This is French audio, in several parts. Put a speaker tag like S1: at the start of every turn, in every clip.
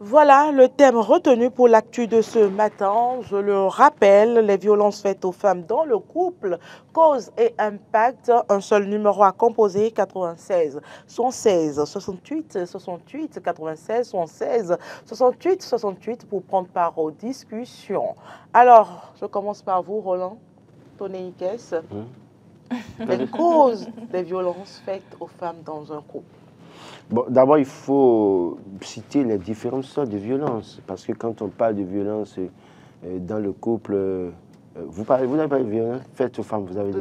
S1: Voilà le thème retenu pour l'actu de ce matin. Je le rappelle, les violences faites aux femmes dans le couple, cause et impact. Un seul numéro à composer, 96 116 68 68 96 116 68 68 pour prendre part aux discussions. Alors, je commence par vous, Roland Tonéikes. Les causes des violences faites aux femmes dans un couple.
S2: Bon, d'abord, il faut citer les différentes sortes de violences. Parce que quand on parle de violence dans le couple, vous n'avez pas de violence faites aux femmes, vous avez dit.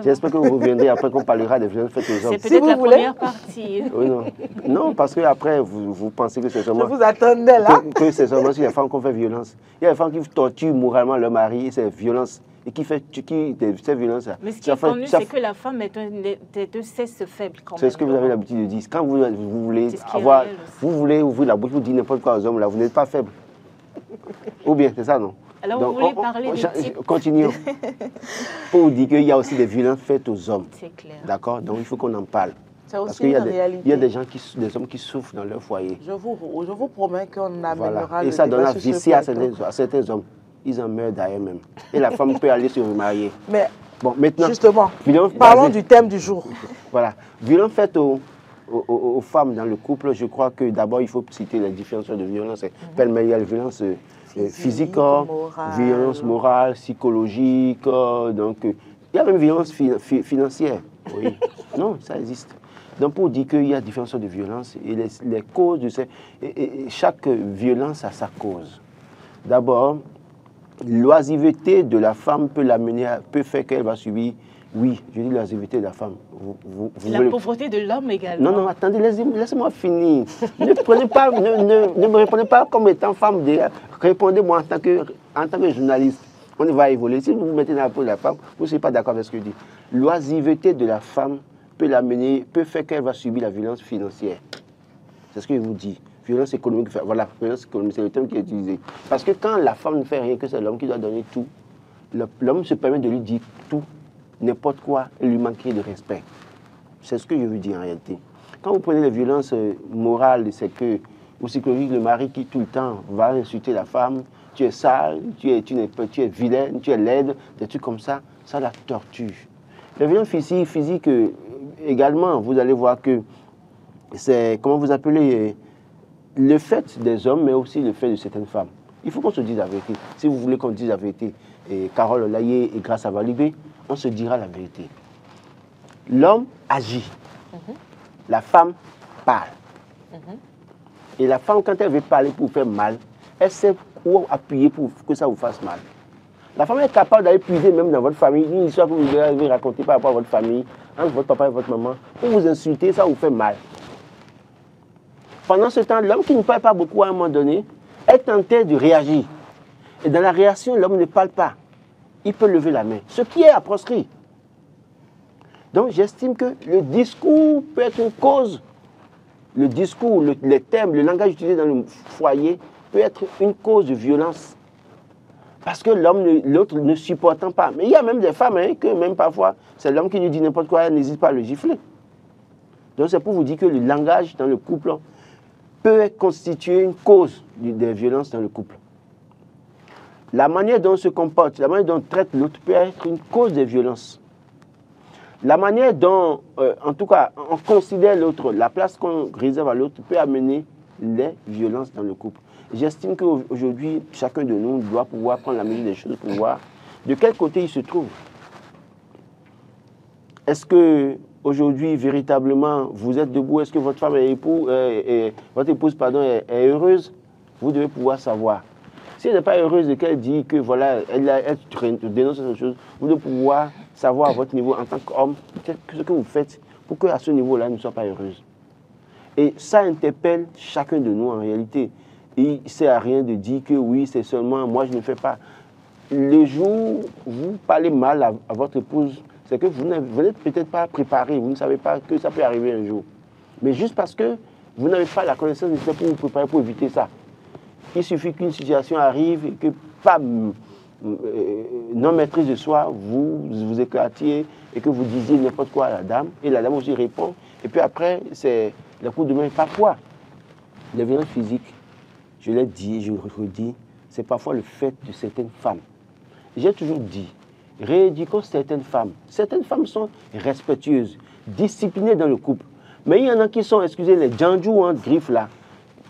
S2: J'espère que vous reviendrez après qu'on parlera des violences faites aux hommes.
S3: C'est peut-être la première partie.
S2: Oui, non. Non, parce qu'après, vous pensez que c'est seulement...
S1: Je vous attendais là.
S2: Que c'est seulement sur les femmes qu'on fait violence. Il y a des femmes qui torturent moralement leur mari, et c'est violence. Et qui fait ces violences-là.
S3: Mais ce qui est connu, c'est que la femme est un sexe faible quand même.
S2: C'est ce que vous avez l'habitude de dire. Quand vous voulez avoir, vous voulez ouvrir la bouche, vous dites n'importe quoi aux hommes, là, vous n'êtes pas faible. Ou bien, c'est ça, non?
S3: Alors, donc, vous voulez parler de type...
S2: Continuons. Pour vous dire qu'il y a aussi des violences faites aux hommes.
S3: C'est clair.
S2: D'accord? Donc, il faut qu'on en parle.
S1: C'est aussi une réalité.
S2: Il y a des hommes qui souffrent dans leur foyer.
S1: Je vous promets qu'on améliorera
S2: voilà. Et ça donne la vie à certains hommes. Ils en meurent d'ailleurs même. Et la femme peut aller se remarier.
S1: Mais
S2: bon, maintenant,
S1: justement, parlons du thème du jour.
S2: Voilà. Violence faite aux femmes dans le couple, je crois que d'abord, il faut citer les différentes sortes de violences. Il y a la violence physique, violence morale, psychologique. Donc, il y a même violence financière. Oui. Non, ça existe. Donc, pour dire qu'il y a différentes sortes de violences, et les causes de ces... Et chaque violence a sa cause. D'abord, l'oisiveté de la femme peut faire qu'elle va subir, oui, je dis l'oisiveté de la femme.
S3: La pauvreté de l'homme également.
S2: Non, non, attendez, laissez-moi finir. Ne me répondez pas comme étant femme, répondez-moi en tant que journaliste. On va évoluer. Si vous vous mettez dans la peau de la femme, vous ne serez pas d'accord avec ce que je dis. L'oisiveté de la femme peut faire qu'elle va subir la violence financière. C'est ce que je vous dis. Violence économique, voilà, violence économique, c'est le terme qui est utilisé. Parce que quand la femme ne fait rien, que c'est l'homme qui doit donner tout, l'homme se permet de lui dire tout, n'importe quoi, et lui manquer de respect. C'est ce que je veux dire en réalité. Quand vous prenez les violences morales, c'est que, ou psychologiques, le mari qui tout le temps va insulter la femme, tu es sale, tu es vilaine, tu es laide, des trucs comme ça la torture. Les violences physiques également, vous allez voir que c'est, comment vous appelez, le fait des hommes, mais aussi le fait de certaines femmes. Il faut qu'on se dise la vérité. Si vous voulez qu'on dise la vérité, et Carole Olaye et Grâce à Valibé, on se dira la vérité. L'homme agit. La femme parle. Et la femme, quand elle veut parler pour vous faire mal, elle sait où appuyer pour que ça vous fasse mal. La femme est capable d'aller puiser même dans votre famille, une histoire que vous avez racontée par rapport à votre famille, entre votre papa et votre maman, pour vous insulter, ça vous fait mal. Pendant ce temps, l'homme qui ne parle pas beaucoup à un moment donné est tenté de réagir. Et dans la réaction, l'homme ne parle pas. Il peut lever la main, ce qui est à proscrit. Donc j'estime que le discours peut être une cause. Le discours, les thèmes, le langage utilisé dans le foyer peut être une cause de violence. Parce que l'autre ne supportant pas. Mais il y a même des femmes que même parfois, c'est l'homme qui lui dit n'importe quoi, elle n'hésite pas à le gifler. Donc c'est pour vous dire que le langage dans le couple peut constituer une cause des violences dans le couple. La manière dont on se comporte, la manière dont on traite l'autre peut être une cause des violences. La manière dont, en tout cas, on considère l'autre, la place qu'on réserve à l'autre peut amener les violences dans le couple. J'estime qu'aujourd'hui, chacun de nous doit pouvoir prendre la mesure des choses pour voir de quel côté il se trouve. Est-ce que aujourd'hui, véritablement, vous êtes debout? Est-ce que votre femme votre épouse est heureuse? Vous devez pouvoir savoir. Si elle n'est pas heureuse et qu'elle dit que voilà, elle dénonce cette chose, vous devez pouvoir savoir à votre niveau en tant qu'homme ce que vous faites pour qu'à ce niveau-là, elle ne soit pas heureuse. Et ça interpelle chacun de nous en réalité. Il ne sert à rien de dire que oui, c'est seulement moi, je ne fais pas. Le jour où vous parlez mal à votre épouse, c'est que vous n'êtes peut-être pas préparé, vous ne savez pas que ça peut arriver un jour. Mais juste parce que vous n'avez pas la connaissance nécessaire pour vous préparer pour éviter ça. Il suffit qu'une situation arrive et que, pas non maîtrise de soi, vous éclatiez et que vous disiez n'importe quoi à la dame, et la dame aussi répond. Et puis après, c'est le coup de main. Parfois, les violences physiques je l'ai dit, je le redis, c'est parfois le fait de certaines femmes. J'ai toujours dit, rééduquons certaines femmes. Certaines femmes sont respectueuses, disciplinées dans le couple. Mais il y en a qui sont, excusez, les djandjous en griffe là,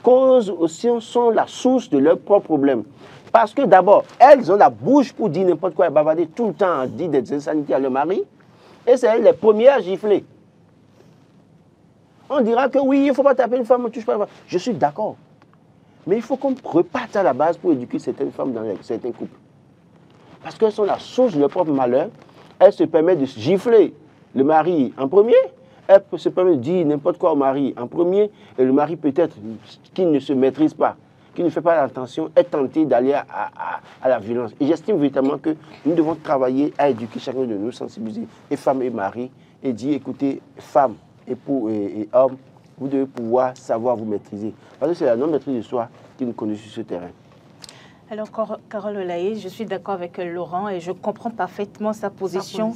S2: cause aussi sont la source de leurs propres problèmes. Parce que d'abord, elles ont la bouche pour dire n'importe quoi, bavarder tout le temps, dire des insanités à leur mari. Et c'est elles les premières à gifler. On dira que oui, il ne faut pas taper une femme, on ne touche pas la femme. Je suis d'accord. Mais il faut qu'on reparte à la base pour éduquer certaines femmes dans certains couples. Parce qu'elles sont la source de leur propre malheur. Elles se permettent de gifler le mari en premier. Elles se permettent de dire n'importe quoi au mari en premier. Et le mari peut-être qui ne se maîtrise pas, qui ne fait pas attention, est tenté d'aller à la violence. Et j'estime véritablement que nous devons travailler à éduquer chacun de nous, sensibiliser, et femmes et maris, et dire, écoutez, femmes, époux et hommes, vous devez pouvoir savoir vous maîtriser. Parce que c'est la non-maîtrise de soi qui nous conduit sur ce terrain.
S3: Alors, Carole Olaye, je suis d'accord avec Laurent et je comprends parfaitement sa position.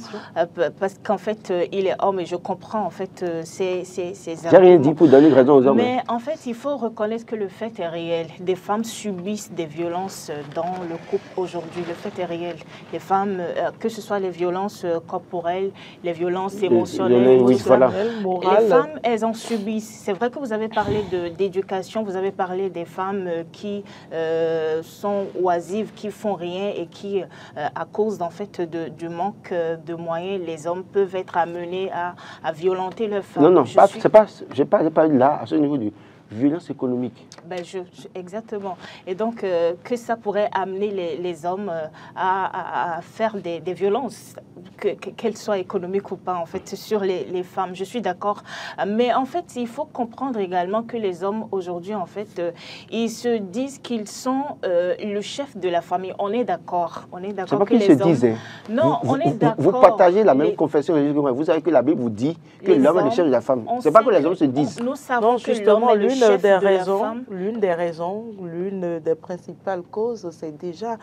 S3: Parce qu'en fait, il est homme et je comprends en fait ses arguments.
S2: J'ai rien dit pour donner raison aux hommes.
S3: Mais en fait, il faut reconnaître que le fait est réel. Des femmes subissent des violences dans le couple aujourd'hui. Le fait est réel. Les femmes, que ce soit les violences corporelles, les violences émotionnelles,
S2: oui, voilà.
S3: Les femmes, elles en subissent. C'est vrai que vous avez parlé d'éducation, vous avez parlé des femmes qui sont oisives, qui font rien et qui, à cause en fait du manque de moyens, les hommes peuvent être amenés à violenter leurs femmes.
S2: Non, j'ai pas là à ce niveau de violence économique.
S3: Ben exactement. Et donc, que ça pourrait amener les hommes à faire des violences, qu'elles soient économiques ou pas, en fait, sur les femmes. Je suis d'accord. Mais en fait, il faut comprendre également que les hommes, aujourd'hui, en fait, ils se disent qu'ils sont le chef de la famille. On est d'accord. On est d'accord que les hommes...
S2: disent. Hein.
S3: Non, on est d'accord.
S2: Vous partagez la même confession religieuse que moi. Vous savez que la Bible vous dit que l'homme est le chef de la femme. C'est pas que les hommes se disent.
S3: Nous savons que l'homme est le chef
S1: l'une des raisons, l'une des principales causes, c'est déjà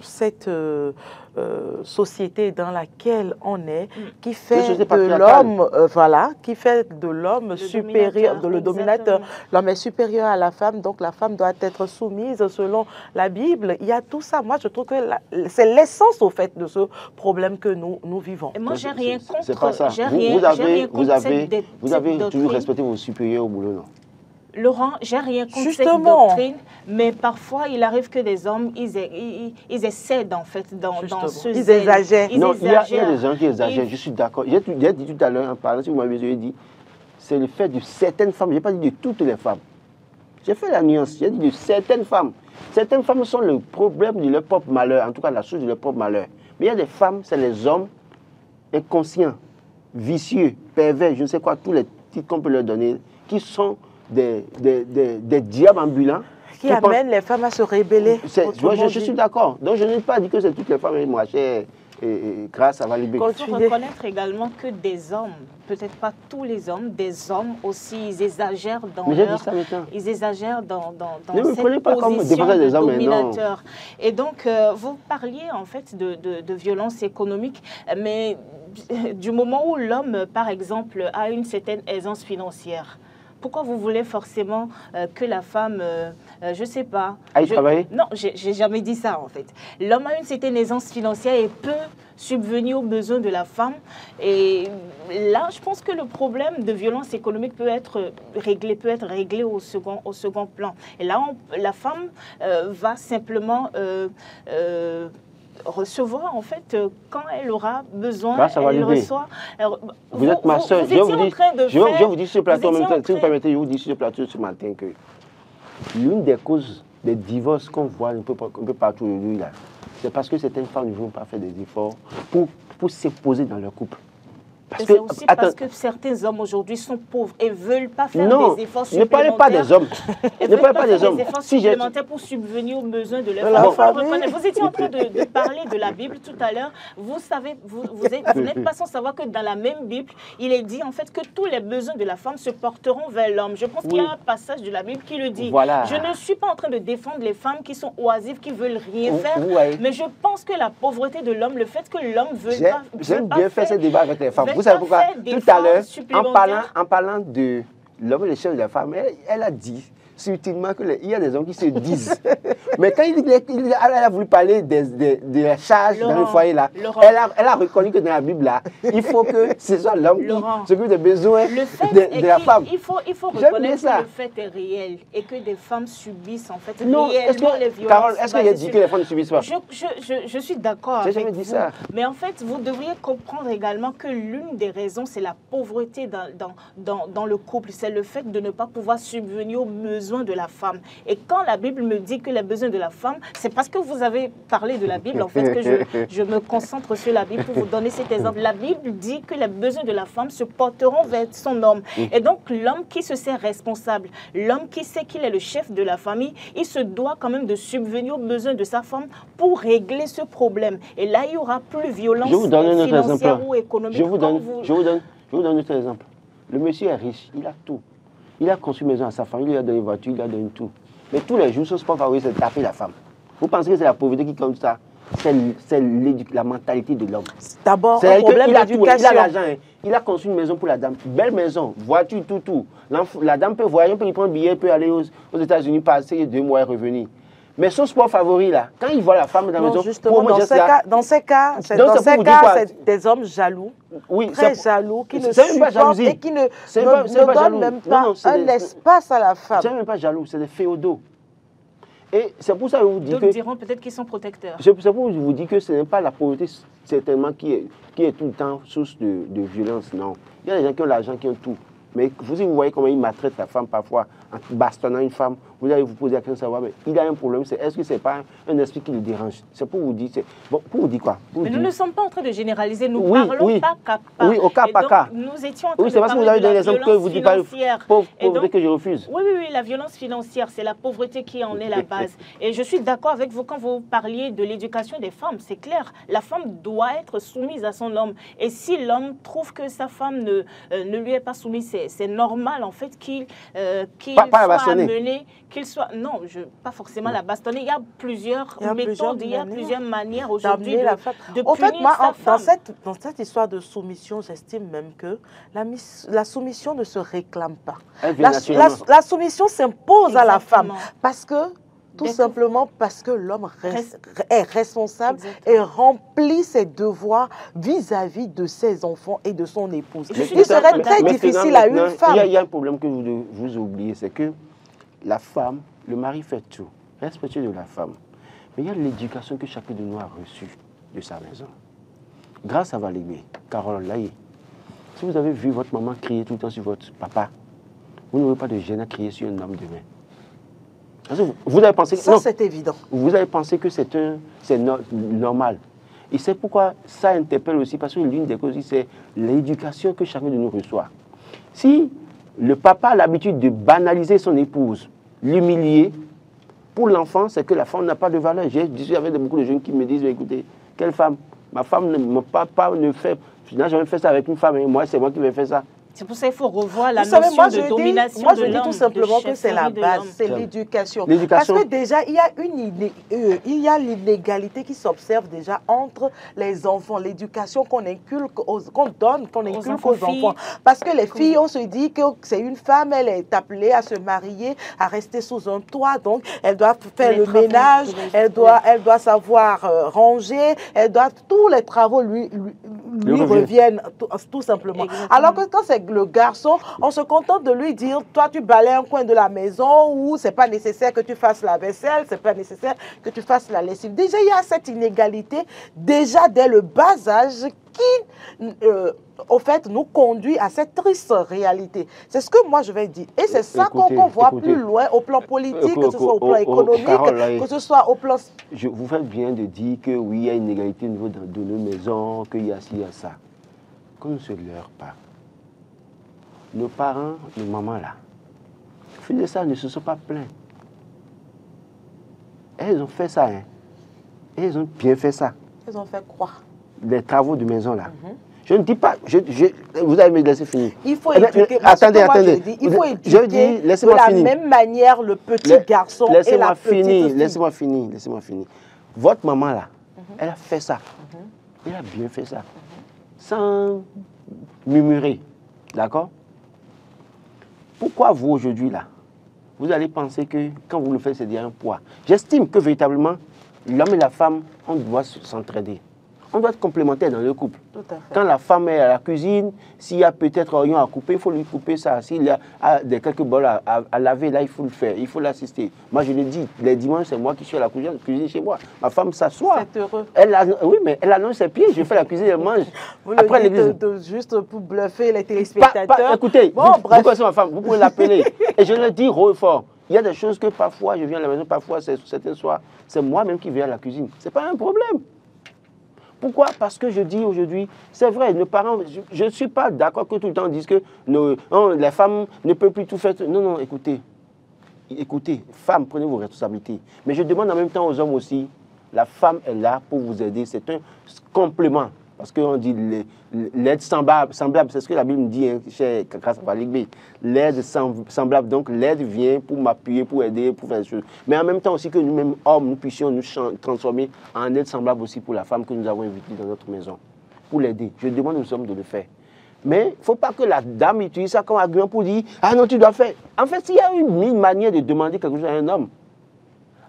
S1: cette société dans laquelle on est, qui fait de l'homme, qui fait de l'homme supérieur, le dominateur. L'homme est supérieur à la femme, donc la femme doit être soumise selon la Bible. Il y a tout ça. Moi, je trouve que c'est l'essence, au fait, de ce problème que nous vivons.
S3: Et moi, j'ai rien contre.
S2: C'est pas ça. Vous avez toujours respecté vos supérieurs au boulot, non?
S3: Laurent, j'ai rien contre cette doctrine, mais parfois il arrive que des hommes, ils excèdent en fait dans ce
S1: ils exagèrent.
S3: Non,
S2: il y a des gens qui exagèrent, je suis d'accord. J'ai dit tout à l'heure en parlant, si vous m'avez dit, c'est le fait de certaines femmes, je n'ai pas dit de toutes les femmes. J'ai fait la nuance, j'ai dit de certaines femmes. Certaines femmes sont le problème de leur propre malheur, en tout cas la source de leur propre malheur. Mais il y a des femmes, c'est les hommes inconscients, vicieux, pervers, je ne sais quoi, tous les titres qu'on peut leur donner, qui sont des diables ambulants.
S1: Qui amènent les femmes à se rébeller.
S2: Je suis d'accord. Donc je n'ai pas dit que c'est toutes les femmes, moi, et grâce à Valibé.
S3: Il faut reconnaître également que des hommes, peut-être pas tous les hommes, des hommes aussi, ils exagèrent dans ils exagèrent dans cette position de dominateur. Et donc, vous parliez en fait de violence économique, mais du moment où l'homme, par exemple, a une certaine aisance financière, pourquoi vous voulez forcément que la femme, je ne sais pas...
S2: Aille travailler?
S3: Non, j'ai jamais dit ça en fait. L'homme a une certaine aisance financière et peut subvenir aux besoins de la femme. Et là, je pense que le problème de violence économique peut être réglé au second plan. Et là, la femme va simplement... recevoir en fait quand elle aura besoin, elle reçoit.
S2: Vous êtes ma soeur. Je vous dis sur le plateau, si vous permettez, je vous dis sur le plateau ce matin que l'une des causes des divorces qu'on voit un peu partout aujourd'hui là, c'est parce que certaines femmes ne vont pas faire des efforts pour s'imposer dans leur couple.
S3: C'est aussi parce que certains hommes aujourd'hui sont pauvres et ne veulent pas faire des efforts supplémentaires.
S2: Ne parlez pas des hommes. Ne parlez pas des hommes.
S3: Des efforts supplémentaires pour subvenir aux besoins de leur famille. Vous étiez en train de parler de la Bible tout à l'heure. Vous savez, vous n'êtes pas sans savoir que dans la même Bible, il est dit en fait que tous les besoins de la femme se porteront vers l'homme. Je pense qu'il y a un passage de la Bible qui le dit.
S2: Voilà.
S3: Je ne suis pas en train de défendre les femmes qui sont oisives, qui veulent rien faire, mais je pense que la pauvreté de l'homme, le fait que l'homme veut pas...
S2: J'aime bien faire ce débat avec les femmes. Vous savez pourquoi? Tout à l'heure, en parlant de l'homme est le chef de la femme. Elle a dit subtilement qu'il y a des hommes qui se disent. Mais quand elle a voulu parler de la charge dans le foyer, là, elle a reconnu que dans la Bible, là, il faut que ce soit l'homme qui s'occupe des besoins de la femme.
S3: Il faut reconnaître que le fait est réel et que des femmes subissent en fait réellement les violences.
S2: Carole, est-ce qu'il a dit que les femmes ne subissent pas?
S3: Je suis d'accord avec vous.
S2: Dit ça.
S3: Mais en fait, vous devriez comprendre également que l'une des raisons, c'est la pauvreté dans le couple. C'est le fait de ne pas pouvoir subvenir aux besoins de la femme. Et quand la Bible me dit que les besoins de la femme, c'est parce que vous avez parlé de la Bible, en fait, que je me concentre sur la Bible pour vous donner cet exemple. La Bible dit que les besoins de la femme se porteront vers son homme. Et donc, l'homme qui se sait responsable, l'homme qui sait qu'il est le chef de la famille, il se doit quand même de subvenir aux besoins de sa femme pour régler ce problème. Et là, il y aura plus violence financière ou économique.
S2: Je vous donne un autre exemple. Le monsieur est riche, il a tout. Il a construit une maison à sa femme, il lui a donné une voiture, il lui a donné tout. Mais tous les jours, ce sport favori, c'est de taper la femme. Vous pensez que c'est la pauvreté qui comme ça? C'est la mentalité de l'homme.
S1: D'abord, un problème d'éducation.
S2: Il a l'argent, hein. Il a construit une maison pour la dame. Belle maison, voiture, tout. La dame peut voyager, peut lui prendre un billet, peut aller aux États-Unis, passer 2 mois et revenir. Mais son sport favori, là, quand il voit la femme dans la maison...
S1: Justement, dans ces cas, c'est des hommes jaloux, très jaloux, qui ne supportent et qui ne donnent même pas un espace à la femme.
S2: C'est même pas jaloux, c'est des féodaux. Et c'est pour ça que je vous dis que...
S3: D'autres diront peut-être qu'ils sont protecteurs.
S2: C'est pour ça que je vous dis que ce n'est pas la pauvreté, certainement, qui est tout le temps source de violence, non. Il y a des gens qui ont l'argent, qui ont tout. Mais vous voyez comment il maltraite la femme parfois, en bastonnant une femme, vous allez vous poser la question de savoir, mais il a un problème, est-ce que ce n'est pas un esprit qui le dérange? C'est pour vous dire, bon, pour vous dire quoi?
S3: Mais nous ne sommes pas en train de généraliser, nous parlons pas cas par cas.
S2: Oui, au cas par cas.
S3: Nous étions en train
S2: de parler de la violence que vous dites pas pauvreté que je refuse.
S3: Oui, la violence financière, c'est la pauvreté qui en est la base. Et je suis d'accord avec vous quand vous parliez de l'éducation des femmes, c'est clair. La femme doit être soumise à son homme. Et si l'homme trouve que sa femme ne lui est pas soumise, c'est normal en fait qu'il soit amené, qu'il soit... Non, pas forcément la bastonner. Il y a plusieurs méthodes, il y a plusieurs manières aujourd'hui de punir sa femme.
S1: Dans cette histoire de soumission, j'estime même que la soumission ne se réclame pas. La soumission s'impose à la femme parce que tout simplement parce que l'homme est responsable et remplit ses devoirs vis-à-vis de ses enfants et de son épouse. Il serait très difficile à une femme.
S2: Il y a un problème que vous oubliez, c'est que la femme, le mari fait tout, respectueux de la femme. Mais il y a l'éducation que chacun de nous a reçue de sa maison. Grâce à Valérie, Carole Laïe, si vous avez vu votre maman crier tout le temps sur votre papa, vous n'aurez pas de gêne à crier sur un homme demain. Vous avez pensé que...
S1: Ça, c'est évident.
S2: Vous avez pensé que c'est normal. Et c'est pourquoi ça interpelle aussi, parce que l'une des causes, c'est l'éducation que chacun de nous reçoit. Si le papa a l'habitude de banaliser son épouse, l'humilier, pour l'enfant, c'est que la femme n'a pas de valeur. J'ai discuté avec beaucoup de jeunes qui me disent, écoutez, quelle femme? Ma femme, mon papa ne fait... Je n'ai jamais fait ça avec une femme, et moi, c'est moi qui vais faire ça.
S3: C'est pour ça qu'il faut revoir la notion de domination de l'homme.
S1: Moi, je dis tout simplement que c'est la base, c'est l'éducation. Parce que déjà, il y a l'inégalité qui s'observe déjà entre les enfants, l'éducation qu'on inculque, qu'on inculque aux enfants. Parce que les filles, on se dit que c'est une femme, elle est appelée à se marier, à rester sous un toit, donc elle doit faire le ménage, elle doit savoir ranger, tous les travaux lui reviennent tout simplement. Exactement. Alors que quand c'est le garçon, on se contente de lui dire, toi tu balayes un coin de la maison, ou c'est pas nécessaire que tu fasses la vaisselle, c'est pas nécessaire que tu fasses la lessive. Déjà, il y a cette inégalité, déjà dès le bas âge, qui, au fait, nous conduit à cette triste réalité. C'est ce que moi je vais dire. Et c'est ça qu'on voit plus loin, au plan politique, que ce soit au plan économique, que ce soit au plan...
S2: Vous faites bien de dire que oui, il y a une inégalité au niveau de nos maisons, qu'il y a ci, il y a ça. Qu'on ne se leurre pas. Nos parents, nos mamans là, au de ça, ne se sont pas plaints. Elles ont fait ça, hein. Elles ont bien fait ça.
S1: Elles ont fait quoi?
S2: Les travaux de maison là. Je ne dis pas, vous allez me laisser finir.
S1: Il faut éduquer.
S2: Attendez.
S1: Il faut éduquer de la même manière le petit garçon et la petite fille.
S2: Laissez-moi finir. Votre maman là, elle a fait ça. Elle a bien fait ça. Sans murmurer. D'accord? Pourquoi vous, aujourd'hui, là, vous allez penser que quand vous le faites, c'est un poids? J'estime que véritablement, l'homme et la femme, on doit s'entraider. On doit être complémentaires dans le couple.
S1: Tout à fait.
S2: Quand la femme est à la cuisine, s'il y a peut-être un oignon à couper, il faut lui couper ça. S'il y a quelques bols à laver, là, il faut le faire. Il faut l'assister. Moi, je le dis, les dimanches, c'est moi qui suis à la cuisine chez moi. Ma femme s'assoit.
S1: C'est heureux.
S2: Oui, mais elle annonce ses pieds. Je fais la cuisine, elle mange.
S1: Vous le dites juste pour bluffer les téléspectateurs.
S2: Écoutez,
S1: bon,
S2: vous connaissez ma femme, vous pouvez l'appeler. Et je le dis haut et fort. Il y a des choses que parfois, je viens à la maison, parfois, certains soirs, c'est moi-même qui viens à la cuisine. Ce n'est pas un problème. Pourquoi? Parce que je dis aujourd'hui, c'est vrai, nos parents, je ne suis pas d'accord que tout le temps on dise que les femmes ne peuvent plus tout faire. Non, non, écoutez, femmes, prenez vos responsabilités. Mais je demande en même temps aux hommes aussi, la femme est là pour vous aider, c'est un complément. Parce qu'on dit l'aide semblable, c'est ce que la Bible dit, hein, chez Grâce à Ligue B. L'aide semblable, donc l'aide vient pour m'appuyer, pour aider, pour faire des choses. Mais en même temps aussi que nous-mêmes, hommes, nous puissions nous transformer en aide semblable aussi pour la femme que nous avons invitée dans notre maison, pour l'aider. Je demande aux hommes de le faire. Mais il ne faut pas que la dame utilise ça comme argument pour dire « Ah non, tu dois faire ». En fait, s'il y a mille manières de demander quelque chose à un homme,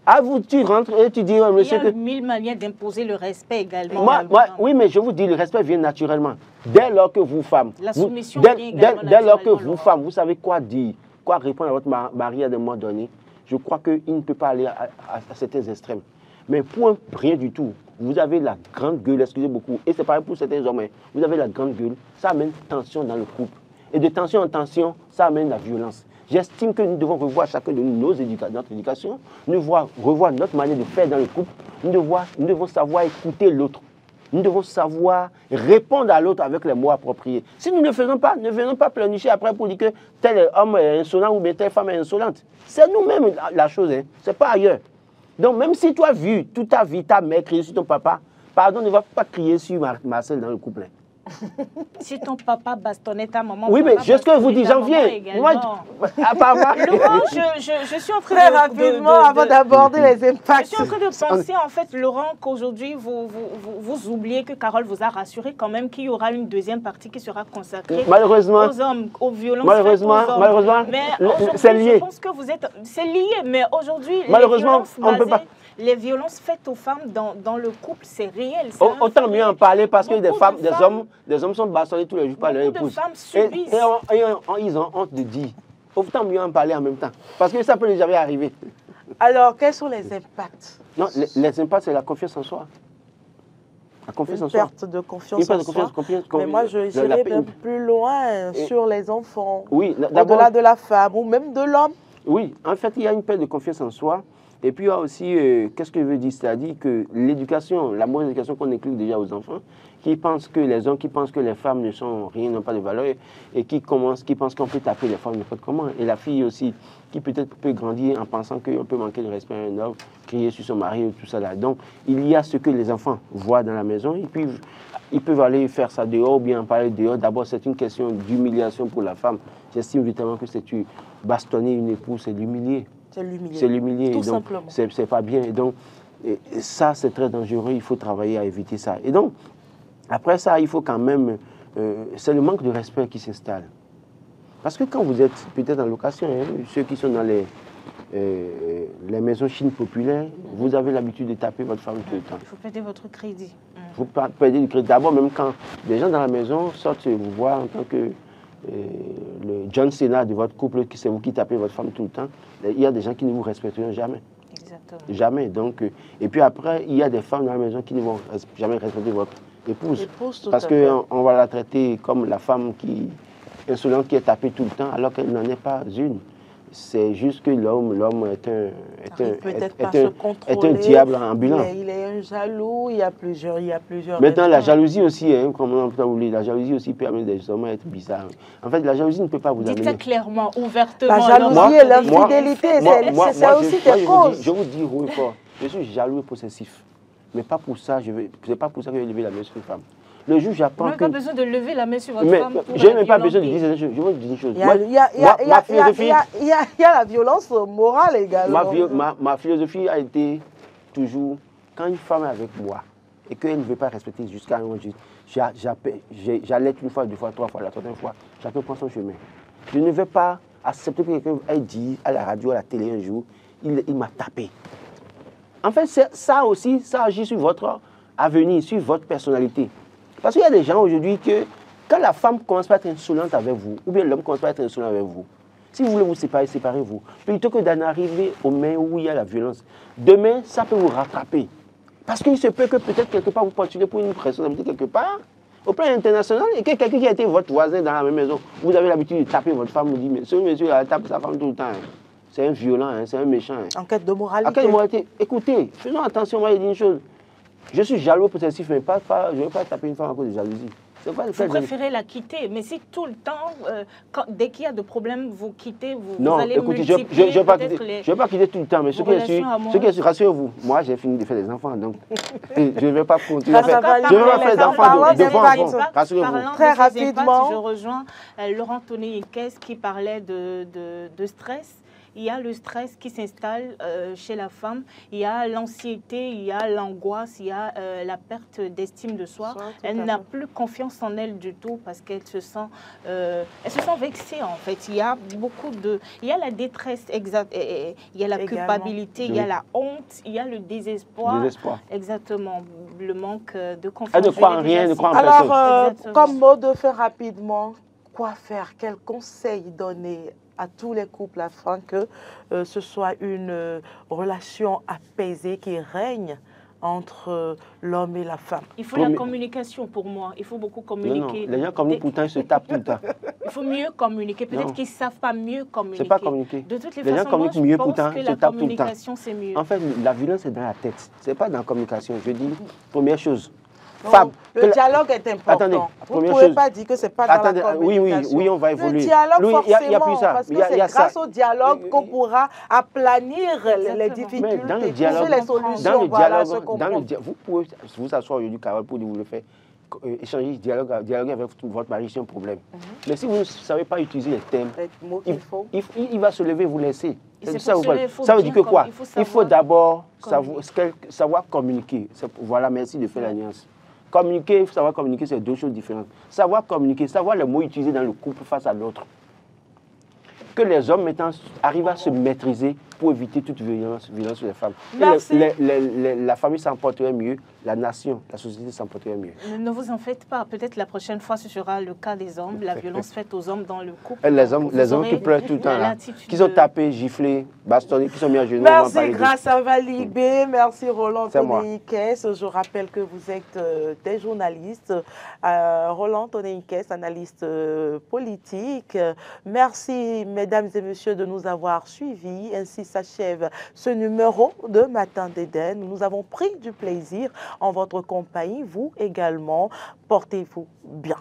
S2: ah, tu rentres et tu dis, monsieur...
S3: Il y a mille manières d'imposer le respect également.
S2: Oui, mais je vous dis, le respect vient naturellement. Dès lors que vous, femmes...
S3: La soumission
S2: dès lors que vous, femmes, vous savez quoi dire, quoi répondre à votre mari à un moment donné, je crois qu'il ne peut pas aller à certains extrêmes. Mais pour rien du tout, vous avez la grande gueule, excusez beaucoup, et c'est pareil pour certains hommes, vous avez la grande gueule, ça amène tension dans le couple. Et de tension en tension, ça amène la violence. J'estime que nous devons revoir chacun de nous notre éducation, nous devons revoir notre manière de faire dans le couple, nous devons savoir écouter l'autre, nous devons savoir répondre à l'autre avec les mots appropriés. Si nous ne faisons pas, ne venons pas pleurnicher après pour dire que tel homme est insolent ou bien telle femme est insolente. C'est nous-mêmes la chose, hein. Ce n'est pas ailleurs. Donc même si tu as vu toute ta vie ta mère crier sur ton papa, pardon, ne va pas crier sur Marcel dans le couple.
S3: Si ton papa bastonnait ta maman...
S2: Oui, mais je ce que vous dites, j'en viens. Moi,
S3: Laurent, je suis en train
S1: très rapidement, avant d'aborder les impacts.
S3: Je suis en train de penser, en fait, Laurent, qu'aujourd'hui, vous oubliez que Carole vous a rassuré quand même qu'il y aura une deuxième partie qui sera consacrée
S2: malheureusement,
S3: aux hommes, aux violences
S2: malheureusement,
S3: faites aux hommes.
S2: Malheureusement,
S3: c'est lié. Je pense que vous êtes... C'est lié, mais aujourd'hui,
S2: malheureusement, on ne peut pas...
S3: Les violences faites aux femmes dans le couple, c'est réel.
S2: Autant mieux en parler parce que des hommes sont bastonnés tous les jours par leur épouse. Et ils ont honte de dire. Autant mieux en parler en même temps. Parce que ça peut jamais arriver.
S1: Alors, quels sont les impacts?
S2: Non, les impacts, c'est la confiance en soi. La confiance en soi.
S1: Une perte de confiance en soi. Mais moi, j'irais même plus loin sur les enfants.
S2: Oui,
S1: au-delà de la femme ou même de l'homme.
S2: Oui, en fait, il y a une perte de confiance en soi. Et puis, il y a aussi, qu'est-ce que je veux dire? C'est-à-dire que l'éducation, la mauvaise éducation qu'on inculque déjà aux enfants, les hommes qui pensent que les femmes ne sont rien, n'ont pas de valeur, et qui pensent qu'on peut taper les femmes n'importe comment. Et la fille aussi, qui peut-être peut grandir en pensant qu'on peut manquer de respect à un homme, crier sur son mari, tout ça là. Donc, il y a ce que les enfants voient dans la maison, et puis ils peuvent aller faire ça dehors, ou bien en parler dehors. D'abord, c'est une question d'humiliation pour la femme. J'estime évidemment que c'est bastonner une épouse, c'est l'humilier. C'est l'humilier.
S1: Tout simplement.
S2: C'est pas bien. Et donc, ça, c'est très dangereux. Il faut travailler à éviter ça. Et donc, après ça, il faut quand même... c'est le manque de respect qui s'installe. Parce que quand vous êtes peut-être en location, ceux qui sont dans les maisons chines populaires, vous avez l'habitude de taper votre femme tout le temps.
S3: Il faut perdre votre crédit.
S2: Vous perdez du crédit. D'abord, même quand des gens dans la maison sortent vous voir en tant que... le John Cena de votre couple, c'est vous qui tapez votre femme tout le temps, il y a des gens qui ne vous respecteront jamais.
S3: Exactement.
S2: Jamais. Donc, et puis après, il y a des femmes dans la maison qui ne vont jamais respecter votre épouse. Parce qu'on va la traiter comme la femme insolente qui est tapée tout le temps, alors qu'elle n'en est pas une. C'est juste que l'homme est un diable ambulant.
S1: Il est un jaloux, il y a plusieurs
S2: Maintenant, la jalousie aussi, comme on peut oublier, la jalousie aussi permet des hommes à être bizarres. En fait, la jalousie ne peut pas vous amener...
S3: Dites-le clairement, ouvertement.
S1: La jalousie et l'infidélité, c'est aussi des causes.
S2: Je vous dis haut et fort, je suis jaloux et possessif. Mais pas pour ça, c'est pas pour ça que je vais lever la main sur une femme. Le juge apprend que...
S3: Vous n'avez pas besoin de lever la main sur votre femme.
S2: Je n'ai même pas besoin de dire ces choses. Je vous dis une chose.
S1: Il y a la violence morale également.
S2: Ma philosophie a été toujours, quand une femme est avec moi et qu'elle ne veut pas respecter jusqu'à un moment, j'allais une fois, deux fois, trois fois, la troisième fois, chacun prend son chemin. Je ne vais pas accepter que quelqu'un ait dit à la radio, à la télé un jour, il m'a tapé. En fait, ça aussi, ça agit sur votre avenir, sur votre personnalité. Parce qu'il y a des gens aujourd'hui que, quand la femme commence à être insolente avec vous, ou bien l'homme commence à être insolent avec vous, si vous voulez vous séparer, séparez-vous. Plutôt que d'en arriver au mains où il y a la violence. Demain, ça peut vous rattraper. Parce qu'il se peut que peut-être quelque part vous postulez pour une responsabilité quelque part, au plan international, et que quelqu'un qui a été votre voisin dans la même maison, vous avez l'habitude de taper votre femme, vous dit, mais ce monsieur tape sa femme tout le temps. Hein. C'est un violent, hein, c'est un méchant. Hein.
S1: En quête de moralité.
S2: En quête de moralité. Écoutez, faisons attention, moi, je dis une chose. Je suis jaloux possessif, mais je ne vais pas taper une femme à cause de jalousie.
S3: Vous préférez la quitter, mais si tout le temps, dès qu'il y a de problèmes, vous quittez, vous allez
S2: écoutez, je ne vais pas quitter tout le temps, mais ce qui est sûr, rassurez-vous, moi j'ai fini de faire des enfants, donc je ne vais pas continuer à faire des enfants devant enfants, rassurez-vous.
S3: Très rapidement, je rejoins Laurent Tonné-Ikes qui parlait de stress. Il y a le stress qui s'installe chez la femme, il y a l'anxiété, il y a l'angoisse, il y a la perte d'estime de soi. Elle n'a plus confiance en elle du tout parce qu'elle se sent vexée en fait. Il y a il y a la détresse exacte, il y a la culpabilité, il y a la honte, il y a le désespoir. Exactement, le manque de confiance.
S2: Elle ne croit en rien, ne croit en personne.
S1: Alors, comme mot de fin rapidement, quoi faire? Quel conseil donner à tous les couples afin que ce soit une relation apaisée qui règne entre l'homme et la femme?
S3: Il faut la communication pour moi. Il faut beaucoup communiquer.
S2: Non, les gens communiquent pourtant, ils se tapent tout le temps.
S3: Il faut mieux communiquer. Peut-être qu'ils ne savent pas mieux communiquer.
S2: C'est pas communiquer.
S3: De toutes les
S2: gens
S3: façons,
S2: communiquent mieux pourtant, ils se tapent tout le temps.
S3: C'est mieux.
S2: En fait, la violence est dans la tête. Ce n'est pas dans la communication. Je dis, première chose.
S1: Fab, le dialogue est important.
S2: Attendez,
S1: vous ne pouvez pas dire que ce n'est pas dans la communication.
S2: Oui, on va évoluer.
S1: Le dialogue, forcément,
S2: y a plus ça.
S1: parce que c'est grâce au dialogue qu'on pourra aplanir les difficultés, trouver les solutions.
S2: Vous pouvez vous asseoir aujourd'hui, Carole, pour vous le faire, échanger, dialoguer avec votre mari sur un problème. Mais si vous ne savez pas utiliser les thèmes, il va se lever et vous laisser. Ça veut dire que quoi? Il faut d'abord savoir communiquer. Voilà, merci de faire la nuance. Communiquer, savoir communiquer, c'est deux choses différentes. Savoir communiquer, savoir les mots utilisés dans le couple face à l'autre. Que les hommes maintenant arrivent à se maîtriser pour éviter toute violence sur les femmes. La famille s'en porterait mieux, la nation, la société s'en porterait mieux.
S3: Ne vous en faites pas. Peut-être la prochaine fois, ce sera le cas des hommes, la violence faite aux hommes dans le couple.
S2: Les hommes qui pleurent tout le temps, là, qui sont tapés, giflés, bastonnés, qui sont mis à genoux.
S1: Merci Graça Valibé, merci Roland Tonné-Ikes. Je rappelle que vous êtes des journalistes. Roland Tonné-Ikes, analyste politique. Merci mesdames et messieurs de nous avoir suivis. Ainsi s'achève ce numéro de Matin d'Éden. Nous avons pris du plaisir en votre compagnie. Vous également, portez-vous bien.